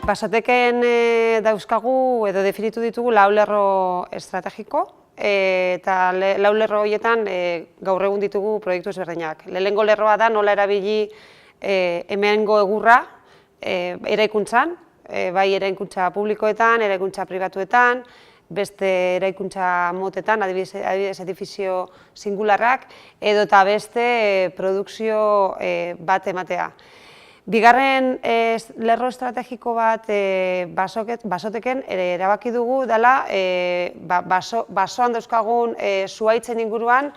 Basoteken dauzkagu edo definitu ditugu lau lerro estrategiko, eta lau lerro horietan gaur egun ditugu proiektu ezberdinak. Lehenengo lerroa da nola erabili hemengo egurra eraikuntzan, bai eraikuntza publikoetan, eraikuntza pribatuetan, beste eraikuntza motetan, adibidez edifizio singularrak, edo eta beste produkzio bat ematea. Bigarren lerro estrategiko bat Basoteken erabaki dugu dela basoan dauzkagun zuhaitzen inguruan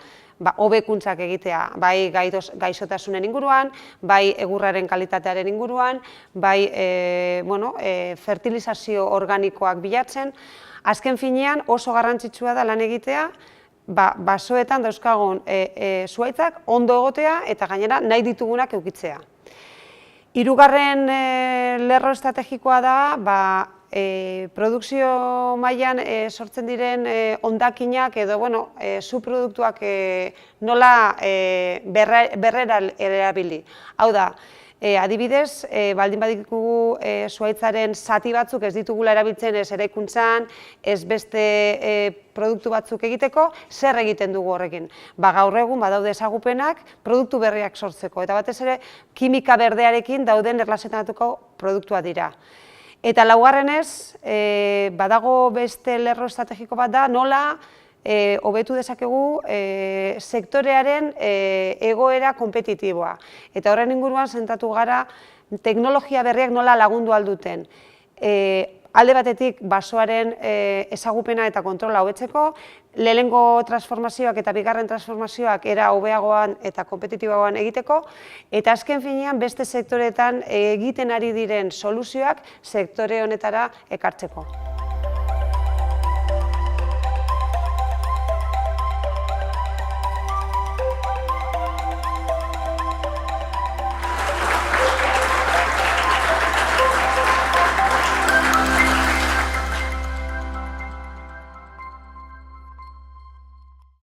hobekuntzak egitea, bai gaixotasunen inguruan, bai egurraren kalitatearen inguruan, bai fertilizazio organikoak bilatzen. Azken finean oso garrantzitsua da lan egitea, basoetan dauzkagun zuhaitzak ondo egotea eta gainera nahi ditugunak edukitzea. Hirugarren lerro estrategikoa da produkzio mailan sortzen diren hondakinak edo subproduktuak nola berrera erabili. Hau da, adibidez, baldin baditugu zuhaitzaren zati batzuk ez ditugula erabiltzen ez eraikuntzan, ez beste produktu batzuk egiteko, zer egiten dugu horrekin? Gaur egun badaude ezagupenak produktu berriak sortzeko, eta batez ere kimika berdearekin dauden erlazionatuko produktuak dira. Eta laugarrenez, badago beste lerro estrategiko bat da, nola hobetu dezakegu sektorearen egoera konpetitiboa. Eta horren inguruan zentratu gara teknologia berriak nola lagundu alduten. Alde batetik basoaren ezagupena eta kontrola hobetzeko, lehenengo transformazioak eta bigarren transformazioak era hobeagoan eta konpetitiboagoan egiteko, eta azken finean beste sektoreetan egiten ari diren soluzioak sektore honetara ekartzeko.